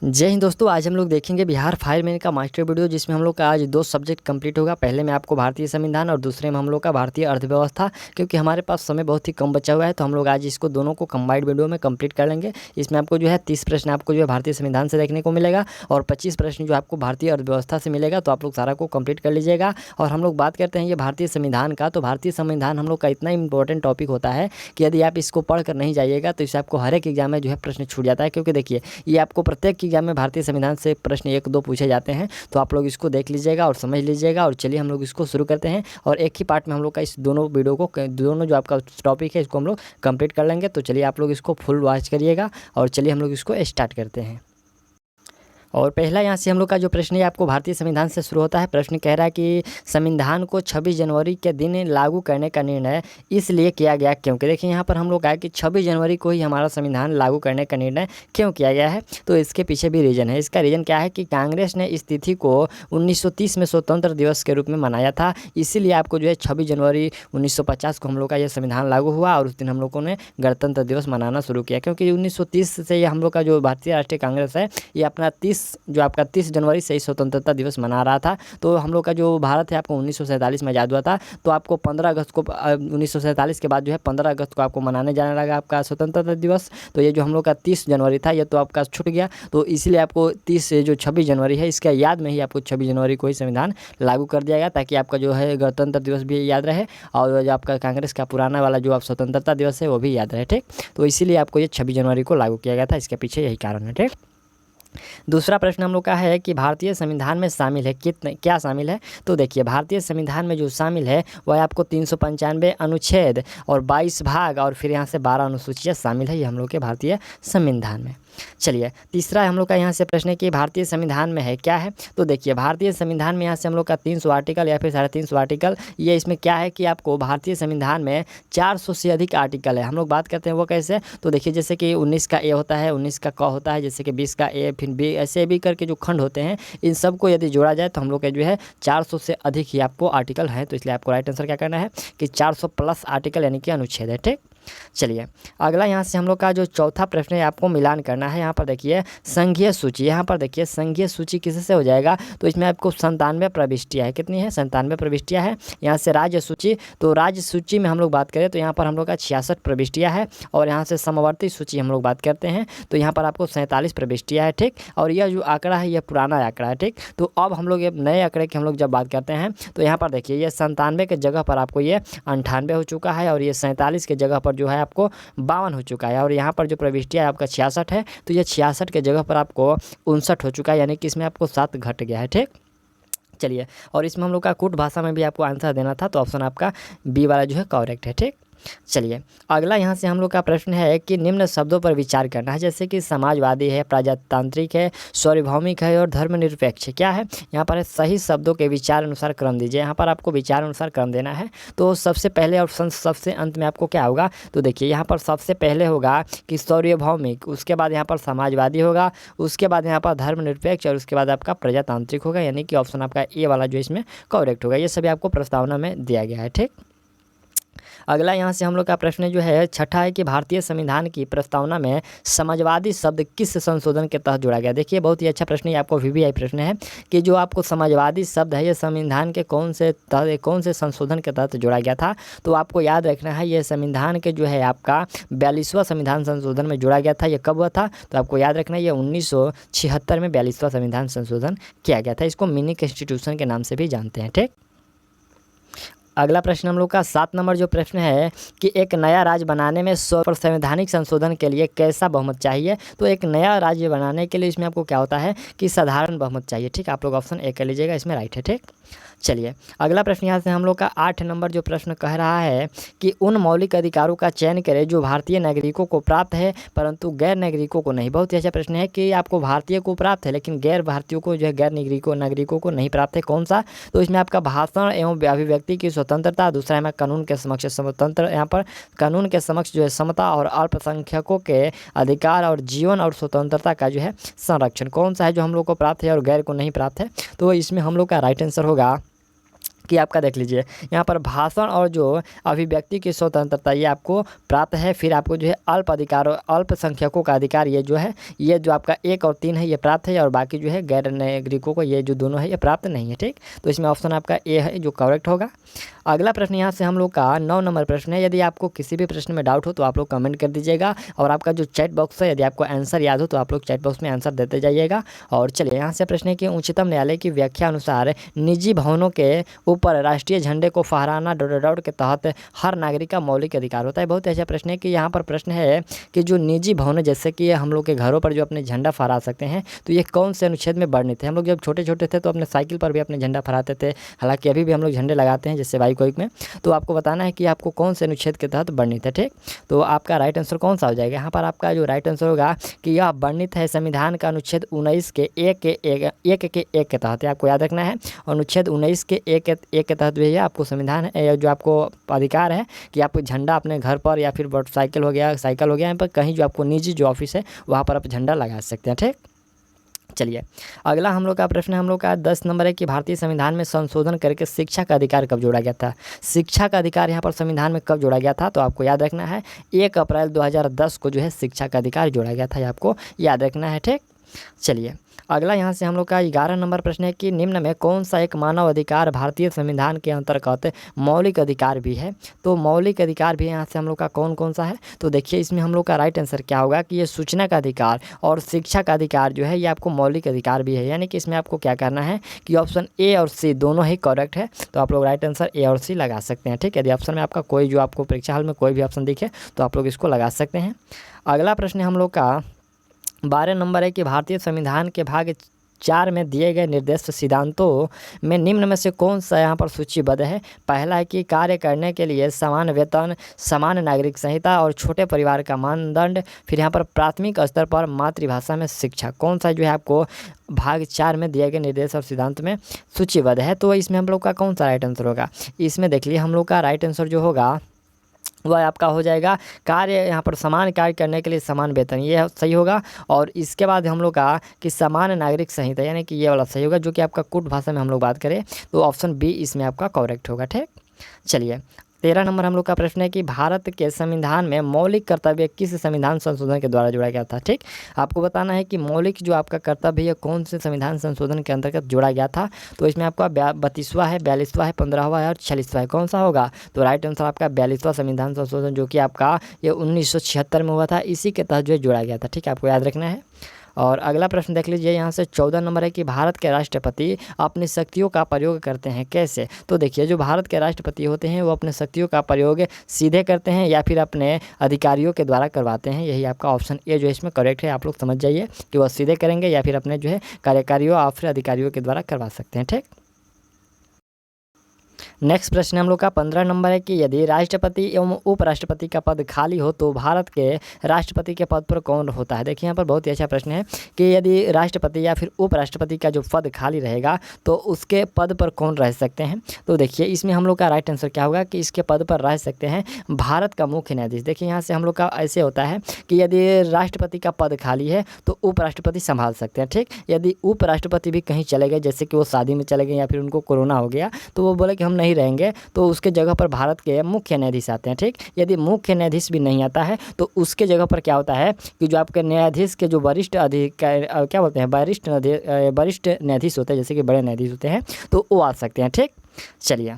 जय हिंद दोस्तों। आज हम लोग देखेंगे बिहार फायर मैन का मास्टर वीडियो, जिसमें हम लोग का आज दो सब्जेक्ट कंप्लीट होगा। पहले में आपको भारतीय संविधान और दूसरे में हम लोग का भारतीय अर्थव्यवस्था। क्योंकि हमारे पास समय बहुत ही कम बचा हुआ है, तो हम लोग आज इसको दोनों को कंबाइंड वीडियो में कंप्लीट कर लेंगे। इसमें आपको जो है 30 प्रश्न आपको जो है भारतीय संविधान से देखने को मिलेगा और 25 प्रश्न जो आपको भारतीय अर्थव्यवस्था से मिलेगा। तो आप लोग सारा को कंप्लीट कर लीजिएगा। और हम लोग बात करते हैं ये भारतीय संविधान का। तो भारतीय संविधान हम लोग का इतना इंपॉर्टेंट टॉपिक होता है कि यदि आप इसको पढ़ कर नहीं जाइएगा तो इससे आपको हर एक एग्जाम में जो है प्रश्न छूट जाता है। क्योंकि देखिए, ये आपको प्रत्येक एग्जाम में भारतीय संविधान से प्रश्न 1-2 पूछे जाते हैं। तो आप लोग इसको देख लीजिएगा और समझ लीजिएगा। और चलिए हम लोग इसको शुरू करते हैं और एक ही पार्ट में हम लोग का इस दोनों वीडियो को, दोनों जो आपका टॉपिक है, इसको हम लोग कंप्लीट कर लेंगे। तो चलिए आप लोग इसको फुल वॉच करिएगा और चलिए हम लोग इसको स्टार्ट करते हैं। और पहला यहाँ से हम लोग का जो प्रश्न है आपको भारतीय संविधान से शुरू होता है। प्रश्न कह रहा है कि संविधान को 26 जनवरी के दिन लागू करने का निर्णय इसलिए किया गया क्योंकि। देखिए यहाँ पर हम लोग कहा कि 26 जनवरी को ही हमारा संविधान लागू करने का निर्णय क्यों किया गया है। तो इसके पीछे भी रीज़न है। इसका रीज़न क्या है कि कांग्रेस ने इस तिथि को 1930 में स्वतंत्र दिवस के रूप में मनाया था। इसीलिए आपको जो है 26 जनवरी 1950 को हम लोग का यह संविधान लागू हुआ और उस दिन हम लोगों ने गणतंत्र दिवस मनाना शुरू किया। क्योंकि 1930 से ये हम लोग का जो भारतीय राष्ट्रीय कांग्रेस है, ये अपना 30 जनवरी से ही स्वतंत्रता दिवस मना रहा था। तो हम लोग का जो भारत है आपको 1947 में आज़ाद हुआ था। तो आपको 15 अगस्त को 1947 के बाद जो है 15 अगस्त को आपको मनाने जाने लगा आपका स्वतंत्रता दिवस। तो ये जो हम लोग का 30 जनवरी था, ये तो आपका छूट गया। तो इसलिए आपको 30 जो 26 जनवरी है, इसके याद में ही आपको 26 जनवरी को ही संविधान लागू कर दिया गया, ताकि आपका जो है गणतंत्र दिवस भी याद रहे और जो आपका कांग्रेस का पुराना वाला जो आप स्वतंत्रता दिवस है वो भी याद रहे। ठीक, तो इसीलिए आपको ये 26 जनवरी को लागू किया गया था। इसके पीछे यही कारण है। ठीक, दूसरा प्रश्न हम लोग का है कि भारतीय संविधान में शामिल है कितने, क्या शामिल है। तो देखिए, भारतीय संविधान में जो शामिल है वह आपको 395 अनुच्छेद और 22 भाग और फिर यहाँ से 12 अनुसूचियाँ शामिल है। ये हम लोग के भारतीय संविधान में। चलिए, तीसरा हम लोग का यहाँ से प्रश्न है कि भारतीय संविधान में है क्या है। तो देखिए, भारतीय संविधान में यहाँ से हम लोग का 300 आर्टिकल या फिर 350 आर्टिकल। ये इसमें क्या है कि आपको भारतीय संविधान में 400 से अधिक आर्टिकल है। हम लोग बात करते हैं वो कैसे। तो देखिए, जैसे कि 19 का ए होता है, 19 का क होता है, जैसे कि 20 का ए, फिर बी, ऐसे भी करके जो खंड होते हैं, इन सब को यदि जोड़ा जाए तो हम लोग का जो है 400 से अधिक ही आपको आर्टिकल है। तो इसलिए आपको राइट आंसर क्या करना है कि 400 प्लस आर्टिकल यानी कि अनुच्छेद है। ठीक, चलिए अगला यहाँ से हम लोग का जो चौथा प्रश्न है आपको मिलान करना है। यहाँ पर देखिए संघीय सूची, यहाँ पर देखिए संघीय सूची किससे हो जाएगा। तो इसमें आपको 97 प्रविष्टियाँ है। कितनी है? 97 प्रविष्टियाँ है। यहाँ से राज्य सूची, तो राज्य सूची में हम लोग बात करें तो यहाँ पर हम लोग का 66 प्रविष्टियाँ है। और यहाँ से समवर्ती सूची हम लोग बात करते हैं तो यहाँ पर आपको 47 प्रविष्टियाँ है। ठीक, और यह जो आंकड़ा है यह पुराना आंकड़ा है। ठीक, तो अब हम लोग ये नए आंकड़े की हम लोग जब बात करते हैं तो यहाँ पर देखिए ये 97 के जगह पर आपको ये 98 हो चुका है और ये 47 के जगह पर जो है आपको 52 हो चुका है। और यहाँ पर जो प्रविष्टियाँ आपका 66 है, तो ये 66 के जगह पर आपको 59 हो चुका है, यानी कि इसमें आपको 7 घट गया है। ठीक, चलिए, और इसमें हम लोग का कूट भाषा में भी आपको आंसर देना था, तो ऑप्शन आपका बी वाला जो है करेक्ट है। ठीक, चलिए अगला यहाँ से हम लोग का प्रश्न है कि निम्न शब्दों पर विचार करना है। जैसे कि समाजवादी है, प्रजातांत्रिक है, सार्वभौमिक है और धर्मनिरपेक्ष है। क्या है यहाँ पर? सही शब्दों के विचार अनुसार क्रम दीजिए। यहाँ पर आपको विचार अनुसार क्रम देना है। तो सबसे पहले ऑप्शन सबसे अंत में आपको क्या होगा। तो देखिए यहाँ पर सबसे पहले होगा कि सार्वभौमिक, उसके बाद यहाँ पर समाजवादी होगा, उसके बाद यहाँ पर धर्मनिरपेक्ष और उसके बाद आपका प्रजातांत्रिक होगा, यानी कि ऑप्शन आपका ए वाला जो इसमें करेक्ट होगा। ये सभी आपको प्रस्तावना में दिया गया है। ठीक, अगला यहाँ से हम लोग का प्रश्न जो है छठा है कि भारतीय संविधान की प्रस्तावना में समाजवादी शब्द किस संशोधन के तहत जोड़ा गया। देखिए बहुत ही अच्छा प्रश्न, ये आपको वीवीआई प्रश्न है कि जो आपको समाजवादी शब्द है ये संविधान के कौन से संशोधन के तहत जोड़ा गया था। तो आपको याद रखना है ये संविधान के जो है आपका 42वां संविधान संशोधन में जोड़ा गया था। ये कब हुआ था? तो आपको याद रखना है ये 1976 में 42वां संविधान संशोधन किया गया था। इसको मिनी कॉन्स्टिट्यूशन के नाम से भी जानते हैं। ठीक, अगला प्रश्न हम लोग का 7 नंबर जो प्रश्न है कि एक नया राज्य बनाने में संवैधानिक संशोधन के लिए कैसा बहुमत चाहिए। तो एक नया राज्य बनाने के लिए इसमें आपको क्या होता है कि साधारण बहुमत चाहिए। ठीक, आप लोग ऑप्शन ए कर लीजिएगा, इसमें राइट है। ठीक, चलिए अगला प्रश्न यहाँ से हम लोग का 8 नंबर जो प्रश्न कह रहा है कि उन मौलिक अधिकारों का चयन करें जो भारतीय नागरिकों को प्राप्त है परंतु गैर नागरिकों को नहीं। बहुत ही अच्छा प्रश्न है कि आपको भारतीय को प्राप्त है लेकिन गैर भारतीयों को जो है गैर नागरिकों को नहीं प्राप्त है। कौन सा? तो इसमें आपका भाषण एवं अभिव्यक्ति की स्वतंत्रता, दूसरा है कानून के समक्ष स्वतंत्र, यहाँ पर कानून के समक्ष जो है समता और अल्पसंख्यकों के अधिकार और जीवन और स्वतंत्रता का जो है संरक्षण। कौन सा है जो हम लोग को प्राप्त है और गैर को नहीं प्राप्त है? तो इसमें हम लोग का राइट आंसर होगा कि आपका देख लीजिए यहाँ पर भाषण और जो अभिव्यक्ति की स्वतंत्रता ये आपको प्राप्त है। फिर आपको जो है अल्प अधिकार और अल्पसंख्यकों का अधिकार ये जो है, ये जो आपका 1 और 3 है ये प्राप्त है, और बाकी जो है गैर नागरिकों को ये जो दोनों है ये प्राप्त नहीं है। ठीक, तो इसमें ऑप्शन आपका ए है जो करेक्ट होगा। अगला प्रश्न यहाँ से हम लोग का 9 नंबर प्रश्न है। यदि आपको किसी भी प्रश्न में डाउट हो तो आप लोग कमेंट कर दीजिएगा, और आपका जो चैट बॉक्स है यदि आपको आंसर याद हो तो आप लोग चैट बॉक्स में आंसर देते जाइएगा। और चलिए यहाँ से प्रश्न है कि उच्चतम न्यायालय की व्याख्या अनुसार निजी भवनों के ऊपर राष्ट्रीय झंडे को फहराना डॉट के तहत हर नागरिक का मौलिक अधिकार होता है। बहुत अच्छा प्रश्न है कि यहाँ पर प्रश्न है कि जो निजी भवन है जैसे कि हम लोग के घरों पर जो अपने झंडा फहरा सकते हैं, तो ये कौन से अनुच्छेद में वर्णित है। हम लोग जब छोटे छोटे थे तो अपने साइकिल पर भी अपने झंडा फहराते थे, हालांकि अभी भी हम लोग झंडे लगाते हैं जैसे बाइक वाइक में। तो आपको बताना है कि आपको कौन से अनुच्छेद के तहत वर्णित है। ठीक, तो आपका राइट आंसर कौन सा हो जाएगा। यहाँ पर आपका जो राइट आंसर होगा कि यह वर्णित है संविधान का अनुच्छेद 19 के 1 के तहत, आपको याद रखना है। अनुच्छेद 19 के 1 के तहत भी है आपको संविधान जो आपको अधिकार है कि आप झंडा अपने घर पर या फिर मोटरसाइकिल हो गया, साइकिल हो गया, यहाँ पर कहीं जो आपको निजी जो ऑफिस है वहाँ पर आप झंडा लगा सकते हैं। ठीक, चलिए अगला हम लोग का प्रश्न हम लोग का 10 नंबर है कि भारतीय संविधान में संशोधन करके शिक्षा का अधिकार कब जोड़ा गया था। शिक्षा का अधिकार यहाँ पर संविधान में कब जोड़ा गया था, तो आपको याद रखना है 1 अप्रैल 2010 को जो है शिक्षा का अधिकार जोड़ा गया था, आपको याद रखना है। ठीक, चलिए अगला यहाँ से हम लोग का 11 नंबर प्रश्न है कि निम्न में कौन सा एक मानव अधिकार भारतीय संविधान के अंतर्गत मौलिक अधिकार भी है। तो मौलिक अधिकार भी यहाँ से हम लोग का कौन कौन सा है, तो देखिए इसमें हम लोग का राइट आंसर क्या होगा कि ये सूचना का अधिकार और शिक्षा का अधिकार जो है ये आपको मौलिक अधिकार भी है। यानी कि इसमें आपको क्या करना है कि ऑप्शन ए और सी दोनों ही करेक्ट है, तो आप लोग राइट आंसर ए और सी लगा सकते हैं। ठीक, यदि ऑप्शन में आपका कोई जो आपको परीक्षा हॉल में कोई भी ऑप्शन दिखे तो आप लोग इसको लगा सकते हैं। अगला प्रश्न हम लोग का 12 नंबर है कि भारतीय संविधान के भाग 4 में दिए गए निर्देश सिद्धांतों में निम्न में से कौन सा यहाँ पर सूचीबद्ध है। पहला है कि कार्य करने के लिए समान वेतन, समान नागरिक संहिता और छोटे परिवार का मानदंड। फिर यहाँ पर प्राथमिक स्तर पर मातृभाषा में शिक्षा। कौन सा जो है आपको भाग 4 में दिए गए निर्देश और सिद्धांत में सूचीबद्ध है, तो इसमें हम लोग का कौन सा राइट आंसर होगा। इसमें देख लीजिए हम लोग का राइट आंसर जो होगा वह आपका हो जाएगा कार्य, यहाँ पर समान कार्य करने के लिए समान वेतन, ये सही होगा। और इसके बाद हम लोग का कि समान नागरिक संहिता, यानी कि ये वाला सही होगा, जो कि आपका कुट भाषा में हम लोग बात करें तो ऑप्शन बी इसमें आपका करेक्ट होगा। ठीक, चलिए 13 नंबर हम लोग का प्रश्न है कि भारत के संविधान में मौलिक कर्तव्य किस संविधान संशोधन के द्वारा जोड़ा गया था। ठीक, आपको बताना है कि मौलिक जो आपका कर्तव्य है कौन से संविधान संशोधन के अंतर्गत जोड़ा गया था। तो इसमें आपका 32वां है, 42वां है, 15वां है और 46वां है, कौन सा होगा। तो राइट आंसर आपका 42वां संविधान संशोधन जो कि आपका ये 1976 में हुआ था, इसी के तहत जो है जोड़ा गया था। ठीक है, आपको याद रखना है। और अगला प्रश्न देख लीजिए यहाँ से 14 नंबर है कि भारत के राष्ट्रपति अपनी शक्तियों का प्रयोग करते हैं कैसे। तो देखिए जो भारत के राष्ट्रपति होते हैं वो अपने शक्तियों का प्रयोग सीधे करते हैं या फिर अपने अधिकारियों के द्वारा करवाते हैं। यही आपका ऑप्शन ए जो इसमें करेक्ट है, आप लोग समझ जाइए कि वह सीधे करेंगे या फिर अपने जो है कार्यकारियों और फिर अधिकारियों के द्वारा करवा सकते हैं। ठीक, नेक्स्ट प्रश्न हम लोग का 15 नंबर है कि यदि राष्ट्रपति एवं उपराष्ट्रपति का पद खाली हो तो भारत के राष्ट्रपति के पद पर कौन होता है। देखिए यहाँ पर बहुत ही अच्छा प्रश्न है कि यदि राष्ट्रपति या फिर उपराष्ट्रपति का जो पद खाली रहेगा तो उसके पद पर कौन रह सकते हैं। तो देखिए इसमें हम लोग का राइट आंसर क्या होगा कि इसके पद पर रह सकते हैं भारत का मुख्य न्यायाधीश। देखिए यहाँ से हम लोग का ऐसे होता है कि यदि राष्ट्रपति का पद खाली है तो उपराष्ट्रपति संभाल सकते हैं। ठीक, यदि उपराष्ट्रपति भी कहीं चले गए, जैसे कि वो शादी में चले गए या फिर उनको कोरोना हो गया तो वो बोले कि हम नहीं रहेंगे, तो उसके जगह पर भारत के मुख्य न्यायाधीश आते हैं। ठीक, यदि मुख्य न्यायाधीश भी नहीं आता है तो उसके जगह पर क्या होता है कि जो आपके न्यायाधीश के जो वरिष्ठ अधिकार क्या बोलते हैं वरिष्ठ न्यायाधीश होते हैं, जैसे कि बड़े न्यायाधीश होते हैं, तो वो आ सकते हैं। ठीक, चलिए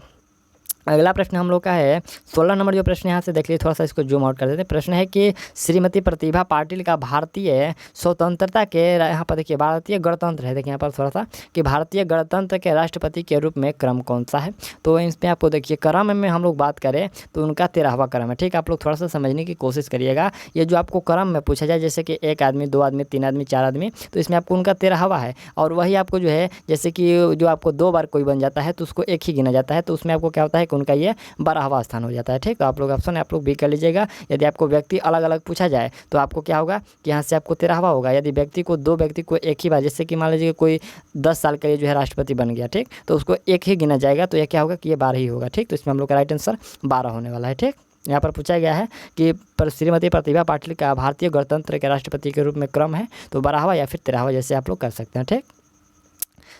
अगला प्रश्न हम लोग का है 16 नंबर जो प्रश्न यहाँ से देख लीजिए, थोड़ा सा इसको जूम आउट कर देते हैं। प्रश्न है कि श्रीमती प्रतिभा पाटिल का भारतीय स्वतंत्रता के यहाँ पर देखिए भारतीय गणतंत्र है, देखिए यहाँ पर थोड़ा सा कि भारतीय गणतंत्र के राष्ट्रपति के रूप में क्रम कौन सा है। तो इसमें आपको देखिए क्रम में हम लोग बात करें तो उनका 13वां क्रम है। ठीक, आप लोग थोड़ा सा समझने की कोशिश करिएगा। ये जो आपको क्रम में पूछा जाए जैसे कि 1 आदमी, 2 आदमी, 3 आदमी, 4 आदमी, तो इसमें आपको उनका 13वां है। और वही आपको जो है जैसे कि जो आपको 2 बार कोई बन जाता है तो उसको 1 ही गिना जाता है, तो उसमें आपको क्या होता है कि उनका ये 12वां स्थान हो जाता है। ठीक, तो आप लोग ऑप्शन आप लोग भी कर लीजिएगा। यदि आपको व्यक्ति अलग अलग पूछा जाए तो आपको क्या होगा कि यहाँ से आपको 13वां होगा। यदि व्यक्ति को 2 व्यक्ति को एक ही बार, जैसे कि मान लीजिए कोई 10 साल के लिए जो है राष्ट्रपति बन गया, ठीक, तो उसको 1 ही गिना जाएगा, तो यह क्या होगा कि ये 12 ही होगा। ठीक, तो इसमें हम लोग का राइट आंसर 12 होने वाला है। ठीक, यहाँ पर पूछा गया है कि श्रीमती प्रतिभा पाटिल का भारतीय गणतंत्र के राष्ट्रपति के रूप में क्रम है, तो 12वां या फिर 13वां जैसे आप लोग कर सकते हैं। ठीक,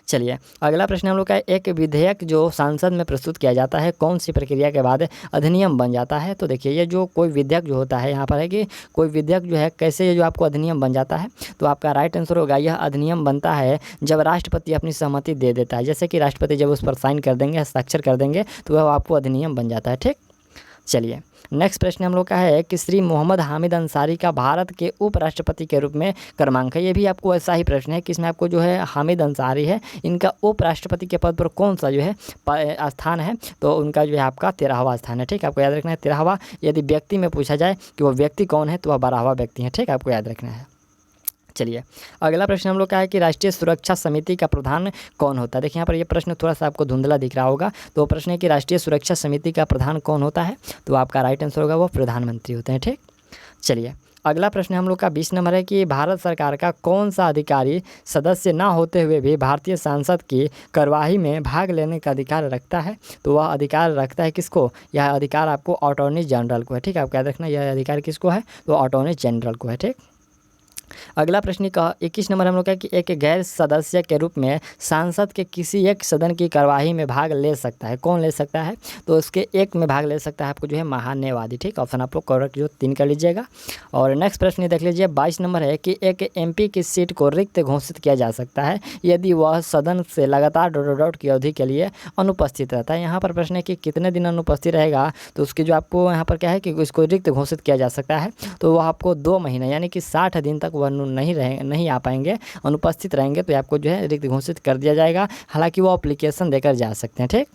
चलिए अगला प्रश्न हम लोग का है, एक विधेयक जो संसद में प्रस्तुत किया जाता है कौन सी प्रक्रिया के बाद अधिनियम बन जाता है। तो देखिए ये जो कोई विधेयक जो होता है यहाँ पर है कि कोई विधेयक जो है कैसे ये जो आपको अधिनियम बन जाता है। तो आपका राइट आंसर होगा यह अधिनियम बनता है जब राष्ट्रपति अपनी सहमति दे देता है। जैसे कि राष्ट्रपति जब उस पर साइन कर देंगे, हस्ताक्षर कर देंगे तो वह आपको अधिनियम बन जाता है। ठीक, चलिए नेक्स्ट प्रश्न हम लोग का है कि श्री मोहम्मद हामिद अंसारी का भारत के उपराष्ट्रपति के रूप में क्रमांक है। ये भी आपको ऐसा ही प्रश्न है कि इसमें आपको जो है हामिद अंसारी है, इनका उपराष्ट्रपति के पद पर कौन सा जो है स्थान है। तो उनका जो है आपका 13वां स्थान है। ठीक, आपको याद रखना है 13वां। यदि व्यक्ति में पूछा जाए कि वो व्यक्ति कौन है तो वह 12वां व्यक्ति है। ठीक, आपको याद रखना है। चलिए अगला प्रश्न हम लोग का है कि राष्ट्रीय सुरक्षा समिति का प्रधान कौन होता है। देखिए यहाँ पर ये प्रश्न थोड़ा सा आपको धुंधला दिख रहा होगा। तो प्रश्न है कि राष्ट्रीय सुरक्षा समिति का प्रधान कौन होता है। तो आपका राइट आंसर होगा वो प्रधानमंत्री होते हैं। ठीक, चलिए अगला प्रश्न हम लोग का 20 नंबर है कि भारत सरकार का कौन सा अधिकारी सदस्य ना होते हुए भी भारतीय संसद की कार्यवाही में भाग लेने का अधिकार रखता है। तो वह अधिकार रखता है किसको। यह अधिकार आपको अटॉर्नी जनरल को है। ठीक, आपको याद रखना यह अधिकार किसको है तो अटॉर्नी जनरल को है। ठीक, अगला प्रश्न का 21 नंबर हम लोग का कि एक गैर सदस्य के रूप में सांसद के किसी एक सदन की कार्यवाही में भाग ले सकता है। कौन ले सकता है। तो उसके एक में भाग ले सकता है आपको जो है महान्यायवादी। ठीक, ऑप्शन आप लोग करेक्ट जो 3 कर लीजिएगा। और नेक्स्ट प्रश्न देख लीजिए 22 नंबर है कि एक एमपी की सीट को रिक्त घोषित किया जा सकता है यदि वह सदन से लगातार डॉट की अवधि के लिए अनुपस्थित रहता है। यहाँ पर प्रश्न है कि कितने दिन अनुपस्थित रहेगा। तो उसकी जो आपको यहाँ पर क्या है कि इसको रिक्त घोषित किया जा सकता है। तो वह आपको 2 महीने यानी कि 60 दिन तक वह नहीं आ पाएंगे, अनुपस्थित रहेंगे तो आपको जो है रिक्त घोषित कर दिया जाएगा। हालांकि वो एप्लीकेशन देकर जा सकते हैं। ठीक,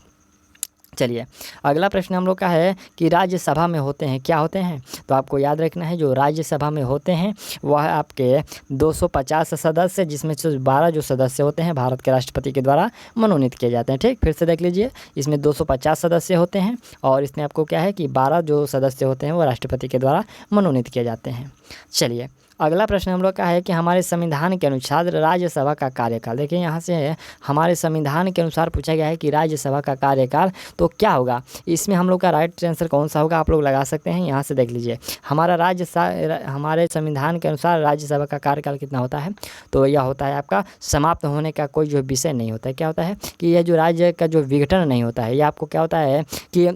चलिए अगला प्रश्न हम लोग का है कि राज्यसभा में होते हैं क्या होते हैं। तो आपको याद रखना है जो राज्यसभा में होते हैं वह आपके 250 सदस्य, जिसमें से 12 जो सदस्य होते हैं भारत के राष्ट्रपति के द्वारा मनोनीत किए जाते हैं। ठीक, फिर से देख लीजिए इसमें 250 सदस्य होते हैं और इसमें आपको क्या है कि 12 जो सदस्य होते हैं वो राष्ट्रपति के द्वारा मनोनीत किए जाते हैं। चलिए अगला प्रश्न हम लोग का है कि हमारे संविधान के अनुसार राज्यसभा का कार्यकाल। देखिए यहाँ से हमारे संविधान के अनुसार पूछा गया है कि राज्यसभा का कार्यकाल तो क्या होगा। इसमें हम लोग का राइट आंसर कौन सा होगा आप लोग लगा सकते हैं। यहाँ से देख लीजिए हमारे संविधान के अनुसार राज्यसभा का कार्यकाल कितना होता है। तो यह होता है आपका समाप्त होने का कोई जो विषय नहीं होता है। क्या होता है कि यह जो राज्य का जो विघटन नहीं होता है। यह आपको क्या होता है कि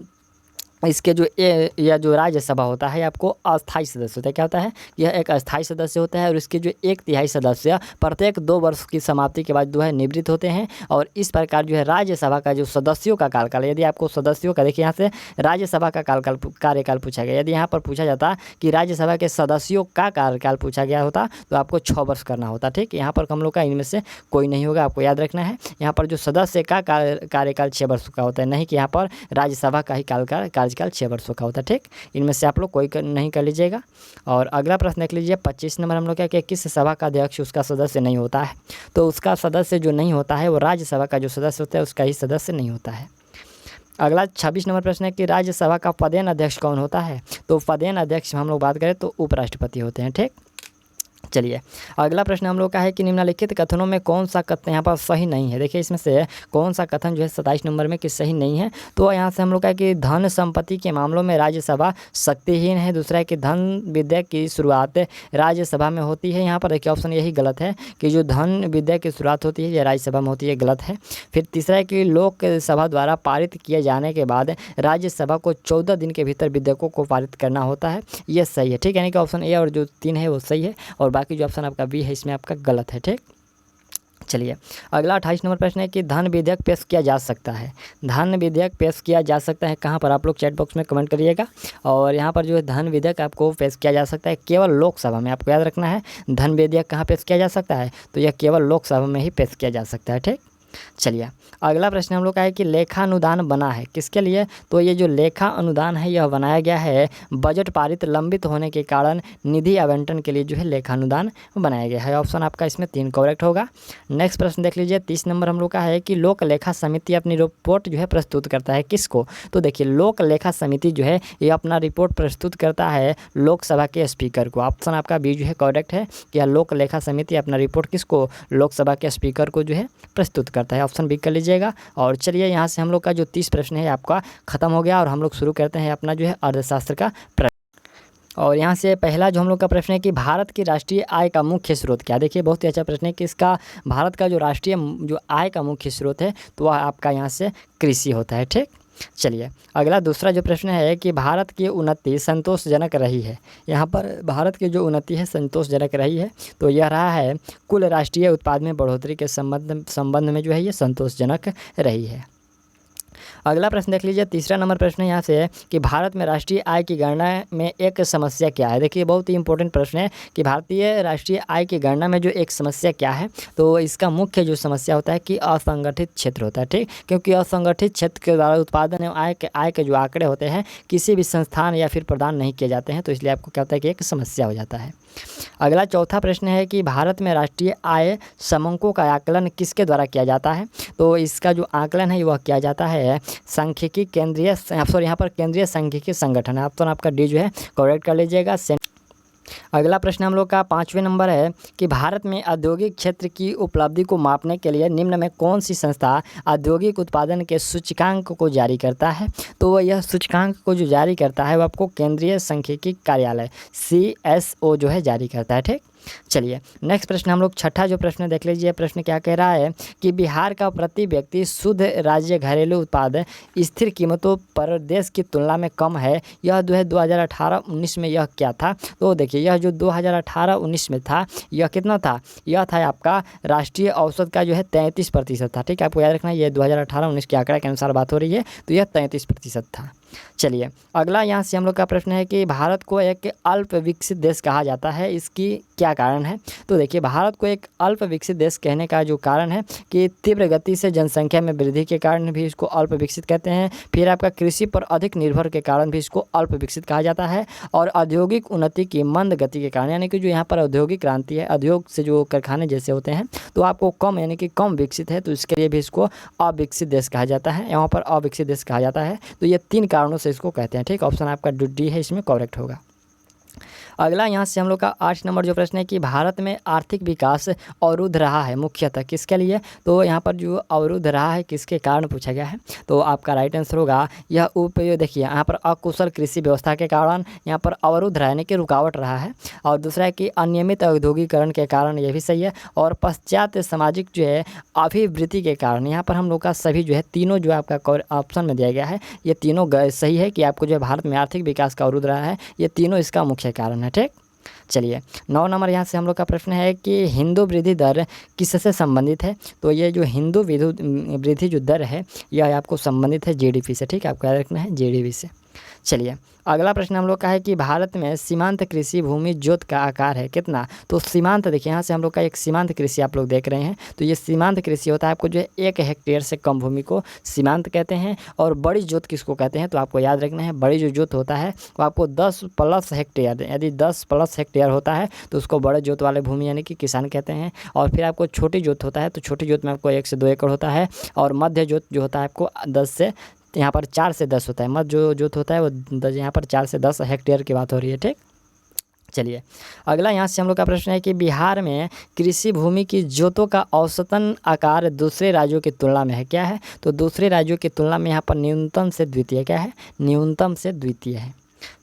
इसके जो यह जो राज्यसभा होता है आपको अस्थायी सदस्य होता है। क्या होता है यह एक अस्थायी सदस्य होता है और इसके जो 1/3 सदस्य प्रत्येक 2 वर्ष की समाप्ति के बाद जो है निवृत्त होते हैं। और इस प्रकार जो है राज्यसभा का जो सदस्यों का कार्यकाल, यदि आपको सदस्यों का देखिए यहाँ से राज्यसभा का कार्यकाल पूछा गया। यदि यहाँ पर पूछा जाता कि राज्यसभा के सदस्यों का कार्यकाल पूछा गया होता तो आपको 6 वर्ष करना होता। ठीक, यहाँ पर हम लोग का इनमें से कोई नहीं होगा, आपको याद रखना है। यहाँ पर जो सदस्य का कार्यकाल 6 वर्ष का होता है, नहीं कि यहाँ पर राज्यसभा का ही कार्यकाल 6 वर्षों का होता है। ठीक, इनमें से आप लोग कोई नहीं कर लीजिएगा। और अगला प्रश्न देख लीजिए 25 नंबर हम लोग क्या कि किस सभा का अध्यक्ष उसका सदस्य नहीं होता है। तो उसका सदस्य जो नहीं होता है वो राज्यसभा का जो सदस्य होता है उसका ही सदस्य नहीं होता है। अगला 26 नंबर प्रश्न है कि राज्यसभा का पदेन अध्यक्ष कौन होता है। तो पदेन अध्यक्ष हम लोग बात करें तो उपराष्ट्रपति होते हैं। ठीक, चलिए अगला प्रश्न हम लोग का है कि निम्नलिखित कथनों में कौन सा कथन यहाँ पर सही नहीं है। देखिए इसमें से कौन सा कथन जो है 27 नंबर में कि सही नहीं है। तो यहाँ से हम लोग का है कि धन संपत्ति के मामलों में राज्यसभा शक्तिहीन है। दूसरा है कि धन विधेयक की शुरुआत राज्यसभा में होती है। यहाँ पर देखिए ऑप्शन यही गलत है कि जो धन विधेयक की शुरुआत होती है यह राज्यसभा में होती है, गलत है। फिर तीसरा है कि लोकसभा द्वारा पारित किए जाने के बाद राज्यसभा को 14 दिन के भीतर विधेयकों को पारित करना होता है, यह सही है। ठीक, यानी कि ऑप्शन ए और जो 3 है वो सही है और बाकी जो ऑप्शन आपका बी है इसमें आपका गलत है। ठीक, चलिए अगला 28 नंबर प्रश्न है कि धन विधेयक पेश किया जा सकता है। धन विधेयक पेश किया जा सकता है कहाँ पर, आप लोग चैट बॉक्स में कमेंट करिएगा। और यहाँ पर जो है धन विधेयक आपको पेश किया जा सकता है केवल लोकसभा में, आपको याद रखना है। धन विधेयक कहाँ पेश किया जा सकता है तो यह केवल लोकसभा में ही पेश किया जा सकता है। ठीक, चलिए अगला प्रश्न हम लोग का है कि लेखा अनुदान बना है किसके लिए। तो ये जो लेखा अनुदान है यह बनाया गया है बजट पारित लंबित होने के कारण निधि आवंटन के लिए जो है लेखा अनुदान बनाया गया है। ऑप्शन आपका इसमें 3 करेक्ट होगा। नेक्स्ट प्रश्न देख लीजिए 30 नंबर हम लोग का है कि लोक लेखा समिति अपनी रिपोर्ट जो है प्रस्तुत करता है किसको। तो देखिए लोक लेखा समिति जो है ये अपना रिपोर्ट प्रस्तुत करता है लोकसभा के स्पीकर को। ऑप्शन आपका बी जो है करेक्ट है कि यह लोक लेखा समिति अपना रिपोर्ट किसको, लोकसभा के स्पीकर को जो है प्रस्तुत करता है। ऑप्शन बी कर लीजिएगा। और चलिए यहाँ से हम लोग का जो 30 प्रश्न है आपका खत्म हो गया और हम लोग शुरू करते हैं अपना जो है अर्थशास्त्र का और यहाँ से पहला जो हम लोग का प्रश्न है कि भारत की राष्ट्रीय आय का मुख्य स्रोत क्या है। देखिए बहुत ही अच्छा प्रश्न है कि इसका भारत का जो राष्ट्रीय जो आय का मुख्य स्रोत है तो वह आपका यहाँ से कृषि होता है। ठीक, चलिए अगला दूसरा जो प्रश्न है कि भारत की उन्नति संतोषजनक रही है। यहाँ पर भारत की जो उन्नति है संतोषजनक रही है तो यह रहा है कुल राष्ट्रीय उत्पाद में बढ़ोतरी के संबंध में जो है ये संतोषजनक रही है। अगला प्रश्न देख लीजिए, तीसरा नंबर प्रश्न यहाँ से है कि भारत में राष्ट्रीय आय की गणना में एक समस्या क्या है। देखिए बहुत ही इंपॉर्टेंट प्रश्न है कि भारतीय राष्ट्रीय आय की गणना में जो एक समस्या क्या है, तो इसका मुख्य जो समस्या होता है कि असंगठित क्षेत्र होता है। ठीक, क्योंकि असंगठित क्षेत्र के द्वारा उत्पादन एवं आय के जो आंकड़े होते हैं किसी भी संस्थान या फिर प्रदान नहीं किए जाते हैं, तो इसलिए आपको क्या होता है कि एक समस्या हो जाता है। अगला चौथा प्रश्न है कि भारत में राष्ट्रीय आय समंकों का आकलन किसके द्वारा किया जाता है। तो इसका जो आकलन है वह किया जाता है सांख्यिकी केंद्रीय यहाँ पर केंद्रीय सांख्यिकी संगठन है। ऑप्शन आपका डी जो है करेक्ट कर लीजिएगा। अगला प्रश्न हम लोग का 5वें नंबर है कि भारत में औद्योगिक क्षेत्र की उपलब्धि को मापने के लिए निम्न में कौन सी संस्था औद्योगिक उत्पादन के सूचकांक को जारी करता है। तो यह सूचकांक को जो जारी करता है वो आपको केंद्रीय सांख्यिकी कार्यालय CSO जो है जारी करता है। ठीक, चलिए नेक्स्ट प्रश्न हम लोग छठा जो प्रश्न देख लीजिए। प्रश्न क्या कह रहा है कि बिहार का प्रति व्यक्ति शुद्ध राज्य घरेलू उत्पाद स्थिर कीमतों पर देश की तुलना में कम है। यह जो है 2018-19 में यह क्या था। तो देखिए यह जो 2018-19 में था यह कितना था, यह था आपका राष्ट्रीय औसत का जो है 33% था। ठीक है, आपको याद रखना ये 2018-19 के आंकड़े के अनुसार बात हो रही है, तो यह 33% था। चलिए अगला यहाँ से हम लोग का प्रश्न है कि भारत को एक अल्प विकसित देश कहा जाता है, इसकी क्या कारण है। तो देखिए भारत को एक अल्प विकसित देश कहने का जो कारण है कि तीव्र गति से जनसंख्या में वृद्धि के कारण भी इसको अल्प विकसित कहते हैं। फिर आपका कृषि पर अधिक निर्भर के कारण भी इसको अल्प विकसित कहा जाता है। और औद्योगिक उन्नति की मंद गति के कारण, यानी कि जो यहाँ पर औद्योगिक क्रांति है, उद्योग से जो कारखाने जैसे होते हैं तो आपको कम यानी कि कम विकसित है, तो इसके लिए भी इसको अविकसित देश कहा जाता है। यहाँ पर अविकसित देश कहा जाता है, तो ये 3 कारणों से इसको कहते हैं। ठीक, ऑप्शन आपका डी है इसमें करेक्ट होगा। अगला यहाँ से हम लोग का 8 नंबर जो प्रश्न है कि भारत में आर्थिक विकास अवरुद्ध रहा है मुख्यतः किसके लिए। तो यहाँ पर जो अवरुद्ध रहा है किसके कारण पूछा गया है, तो आपका राइट आंसर होगा यह देखिए यहाँ पर अकुशल कृषि व्यवस्था के कारण यहाँ पर अवरुद्ध रहने की रुकावट रहा है। और दूसरा है कि अनियमित औद्योगिकरण के कारण, ये भी सही है। और पश्चात सामाजिक जो है अभिवृद्धि के कारण, यहाँ पर हम लोग का सभी जो है तीनों जो आपका ऑप्शन में दिया गया है ये तीनों सही है कि आपको जो है भारत में आर्थिक विकास का अवरुद्ध रहा है, ये तीनों इसका मुख्य कारण है। ठीक, चलिए 9 नंबर यहाँ से हम लोग का प्रश्न है कि हिंदू वृद्धि दर किससे संबंधित है। तो ये जो हिंदू वृद्धि जो दर है यह आपको संबंधित है GDP से। ठीक है, आपको याद रखना है GDP से। चलिए अगला प्रश्न हम लोग का है कि भारत में सीमांत कृषि भूमि जोत का आकार है कितना। तो सीमांत देखिए यहाँ से हम लोग का एक सीमांत कृषि आप लोग देख रहे हैं, तो ये सीमांत कृषि होता है आपको जो है 1 हेक्टेयर से कम भूमि को सीमांत कहते हैं। और बड़ी जोत किसको कहते हैं, तो आपको याद रखना है बड़ी जो जोत होता है वो आपको 10+ हेक्टेयर, यदि 10+ हेक्टेयर होता है तो उसको बड़े जोत वाले भूमि यानी कि किसान कहते हैं। और फिर आपको छोटी जोत होता है तो छोटी जोत में आपको 1 से 2 एकड़ होता है। और मध्य जोत जो होता है आपको 10 से यहाँ पर 4 से 10 होता है। मध्य जो जोत होता है वो यहाँ पर 4 से 10 हेक्टेयर की बात हो रही है। ठीक, चलिए अगला यहाँ से हम लोग का प्रश्न है कि बिहार में कृषि भूमि की जोतों का औसतन आकार दूसरे राज्यों की तुलना में है क्या है। तो दूसरे राज्यों की तुलना में यहाँ पर न्यूनतम से द्वितीय क्या है, न्यूनतम से द्वितीय है।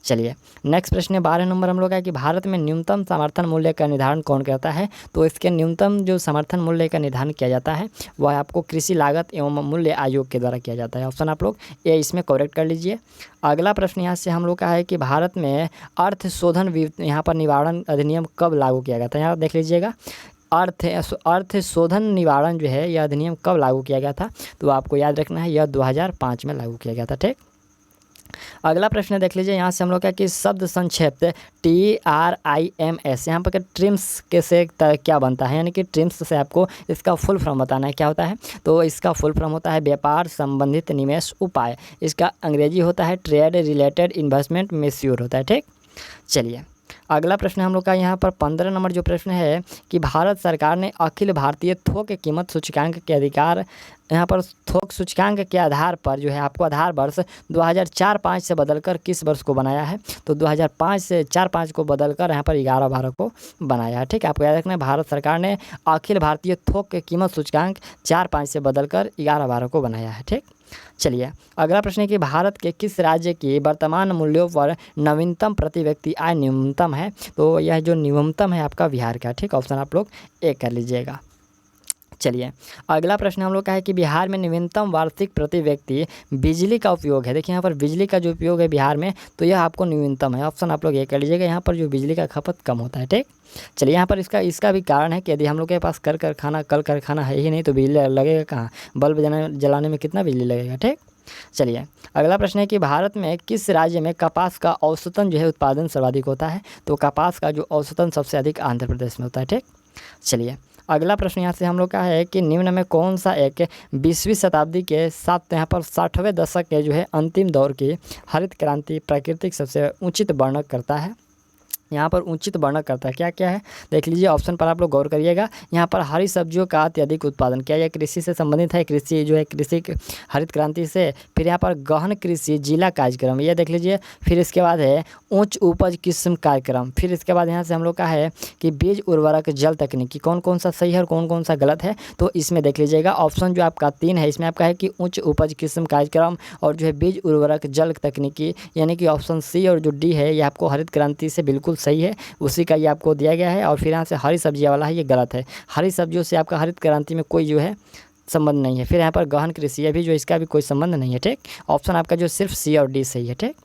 चलिए नेक्स्ट प्रश्न है 12 नंबर हम लोग का कि भारत में न्यूनतम समर्थन मूल्य का निर्धारण कौन करता है। तो इसके न्यूनतम जो समर्थन मूल्य का निर्धारण किया जाता है वह आपको कृषि लागत एवं मूल्य आयोग के द्वारा किया जाता है। ऑप्शन आप लोग ए इसमें करेक्ट कर लीजिए। अगला प्रश्न यहाँ से हम लोग का है कि भारत में अर्थ शोधन यहाँ पर निवारण अधिनियम कब लागू किया गया था। यहाँ देख लीजिएगा अर्थ शोधन निवारण जो है यह अधिनियम कब लागू किया गया था। तो आपको याद रखना है यह 2005 में लागू किया गया था। ठीक, अगला प्रश्न देख लीजिए यहाँ से हम लोग का कि शब्द संक्षेप TRIMS यहाँ पर ट्रिम्स के से क्या बनता है, यानी कि ट्रिम्स से आपको इसका फुल फॉर्म बताना है क्या होता है। तो इसका फुल फॉर्म होता है व्यापार संबंधित निवेश उपाय। इसका अंग्रेजी होता है ट्रेड रिलेटेड इन्वेस्टमेंट मेश्योर होता है। ठीक, चलिए अगला प्रश्न हम लोग का यहाँ पर 15 नंबर जो प्रश्न है कि भारत सरकार ने अखिल भारतीय थोक कीमत सूचकांक के अधिकार, यहाँ पर थोक सूचकांक के आधार पर जो है आपको आधार वर्ष 2004-05 से बदलकर किस वर्ष को बनाया है। तो 2005 से 4-5 को बदलकर यहाँ पर 11-12 को बनाया है। ठीक है, आपको याद रखना है भारत सरकार ने अखिल भारतीय थोक कीमत सूचकांक 4-5 से बदलकर 11-12 को बनाया है। ठीक, चलिए अगला प्रश्न है कि भारत के किस राज्य की वर्तमान मूल्यों पर नवीनतम प्रति व्यक्ति आय न्यूनतम है? तो यह जो न्यूनतम है आपका बिहार का, ठीक। ऑप्शन आप लोग ए कर लीजिएगा। चलिए अगला प्रश्न हम लोग का है कि बिहार में न्यूनतम वार्षिक प्रति व्यक्ति बिजली का उपयोग है। देखिए यहाँ पर बिजली का जो उपयोग है बिहार में, तो यह आपको न्यूनतम है। ऑप्शन आप लोग ये कर लीजिएगा, यहाँ पर जो बिजली का खपत कम होता है, ठीक। चलिए यहाँ पर इसका भी कारण है कि यदि हम लोग के पास कल कारखाना है ही नहीं तो बिजली लगेगा कहाँ? बल्ब जलाने में कितना बिजली लगेगा, ठीक। चलिए अगला प्रश्न है कि भारत में किस राज्य में कपास का औसतन जो है उत्पादन सर्वाधिक होता है? तो कपास का जो औसतन सबसे अधिक आंध्र प्रदेश में होता है, ठीक। चलिए अगला प्रश्न यहाँ से हम लोग का है कि निम्न में कौन सा एक 20वीं शताब्दी के साथ यहाँ पर 60वें दशक के जो है अंतिम दौर की हरित क्रांति प्राकृतिक सबसे उचित वर्णन करता है? यहाँ पर उचित वर्णन करता है, क्या क्या है देख लीजिए। ऑप्शन पर आप लोग गौर करिएगा। यहाँ पर हरी सब्जियों का अत्यधिक उत्पादन, क्या यह कृषि से संबंधित है? कृषि जो है कृषि हरित क्रांति से। फिर यहाँ पर गहन कृषि जिला कार्यक्रम, ये देख लीजिए। फिर इसके बाद है उच्च उपज किस्म कार्यक्रम। फिर इसके बाद यहाँ से हम लोग का है कि बीज उर्वरक जल तकनीकी। कौन कौन सा सही है और कौन कौन सा गलत है? तो इसमें देख लीजिएगा ऑप्शन जो आपका 3 है, इसमें आपका है कि उच्च उपज किस्म कार्यक्रम और जो है बीज उर्वरक जल तकनीकी, यानी कि ऑप्शन सी और जो डी है ये आपको हरित क्रांति से बिल्कुल सही है, उसी का ये आपको दिया गया है। और फिर यहाँ से हरी सब्जियाँ वाला है, ये गलत है। हरी सब्जियों से आपका हरित क्रांति में कोई जो है संबंध नहीं है। फिर यहाँ पर गहन कृषि, ये भी जो इसका भी कोई संबंध नहीं है, ठीक। ऑप्शन आपका जो सिर्फ सी और डी सही है, ठीक।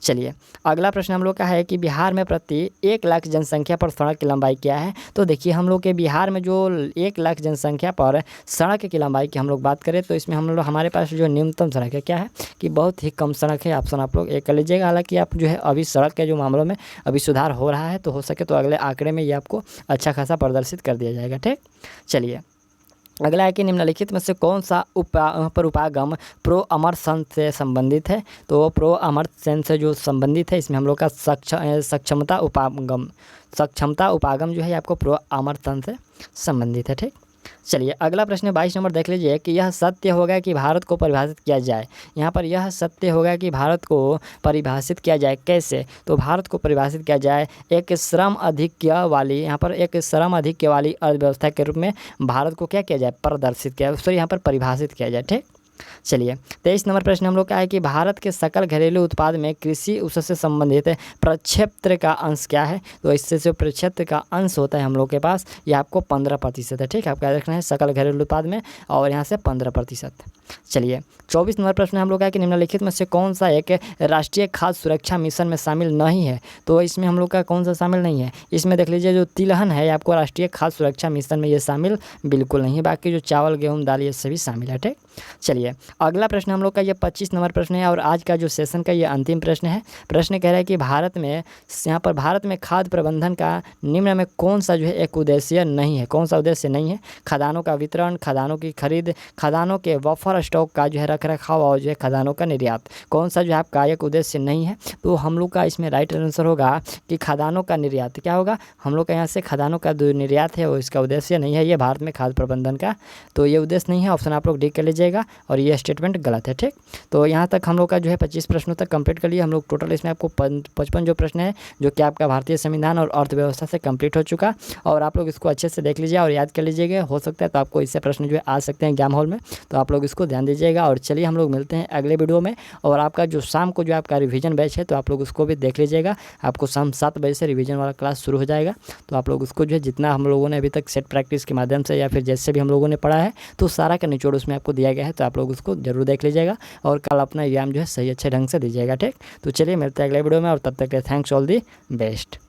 चलिए अगला प्रश्न हम लोग का है कि बिहार में प्रति 1 लाख जनसंख्या पर सड़क की लंबाई क्या है? तो देखिए हम लोग के बिहार में जो 1 लाख जनसंख्या पर सड़क की लंबाई की हम लोग बात करें तो इसमें हम लोग हमारे पास जो न्यूनतम सड़क है क्या है कि बहुत ही कम सड़क है। ऑप्शन आप लोग एक कर लीजिएगा। हालांकि आप जो है अभी सड़क के जो मामलों में अभी सुधार हो रहा है, तो हो सके तो अगले आंकड़े में ये आपको अच्छा खासा प्रदर्शित कर दिया जाएगा, ठीक। चलिए अगला है कि निम्नलिखित में से कौन सा उपागम प्रो अमरसेन से संबंधित है? तो प्रो अमरसेन से जो संबंधित है इसमें हम लोग का सक्षमता उपागम जो है आपको प्रो अमरसेन से संबंधित है, ठीक। चलिए अगला प्रश्न 22 नंबर देख लीजिए कि यह सत्य होगा कि भारत को परिभाषित किया जाए। यहाँ पर यह सत्य होगा कि भारत को परिभाषित किया जाए, कैसे? तो भारत को परिभाषित किया जाए एक श्रम आधिक्य वाली, यहाँ पर एक श्रम आधिक्य वाली अर्थव्यवस्था के रूप में भारत को क्या किया जाए? प्रदर्शित किया, सॉरी यहाँ पर परिभाषित किया जाए, ठीक। चलिए 23 नंबर प्रश्न हम लोग का है कि भारत के सकल घरेलू उत्पाद में कृषि उससे संबंधित प्रक्षेत्र का अंश क्या है? तो इससे जो प्रक्षेत्र का अंश होता है हम लोग के पास ये आपको 15% है, ठीक है। आपका रखना है सकल घरेलू उत्पाद में और यहाँ से 15%। चलिए 24 नंबर प्रश्न हम लोग का है कि निम्नलिखित में से कौन सा एक राष्ट्रीय खाद्य सुरक्षा मिशन में शामिल नहीं है? तो इसमें हम लोग का कौन सा शामिल नहीं है? इसमें देख लीजिए जो तिलहन है आपको राष्ट्रीय खाद्य सुरक्षा मिशन में ये शामिल बिल्कुल नहीं है। बाकी जो चावल गेहूँ दाल ये सभी शामिल है, ठीक। चलिए अगला प्रश्न हम लोग का ये 25 नंबर प्रश्न है और आज का जो सेशन का ये अंतिम प्रश्न है। प्रश्न कह रहा है कि भारत में यहाँ पर भारत में खाद्य प्रबंधन का निम्न में कौन सा जो है एक उद्देश्य नहीं है? कौन सा उद्देश्य नहीं है? खदानों का वितरण, खदानों की खरीद, खदानों के बफर स्टॉक का जो है रख रखाव और जो है खदानों का निर्यात, कौन सा जो है आपका एक उद्देश्य नहीं है? तो हम लोग का इसमें राइट आंसर होगा कि खदानों का निर्यात। क्या होगा? हम लोग का यहाँ से खदानों का जो निर्यात है वो इसका उद्देश्य नहीं है, ये भारत में खाद्य प्रबंधन का तो ये उद्देश्य नहीं है। ऑप्शन आप लोग डी कर लीजिएगा और ये स्टेटमेंट गलत है, ठीक। तो यहाँ तक हम लोग का जो है 25 प्रश्नों तक कंप्लीट कर लिए हम लोग। टोटल इसमें आपको 55 जो प्रश्न है जो कि आपका भारतीय संविधान और अर्थव्यवस्था से कंप्लीट हो चुका और आप लोग इसको अच्छे से देख लीजिए और याद कर लीजिएगा। हो सकता है तो आपको इससे प्रश्न जो है आ सकते हैं एग्जाम हॉल में, तो आप लोग इसको ध्यान दीजिएगा। और चलिए हम लोग मिलते हैं अगले वीडियो में। और आपका जो शाम को जो आपका रिवीजन बैच है तो आप लोग उसको भी देख लीजिएगा। आपको शाम 7 बजे से रिवीजन वाला क्लास शुरू हो जाएगा, तो आप लोग उसको जो है जितना हम लोगों ने अभी तक सेट प्रैक्टिस के माध्यम से या फिर जैसे भी हम लोगों ने पढ़ा है तो सारा का निचोड़ उसमें आपको दिया गया है, तो आप लोग उसको जरूर देख लीजिएगा और कल अपना एग्जाम जो है सही अच्छे ढंग से दीजिएगा, ठीक। तो चलिए मिलते हैं अगले वीडियो में और तब तक के थैंक्स ऑल दी बेस्ट।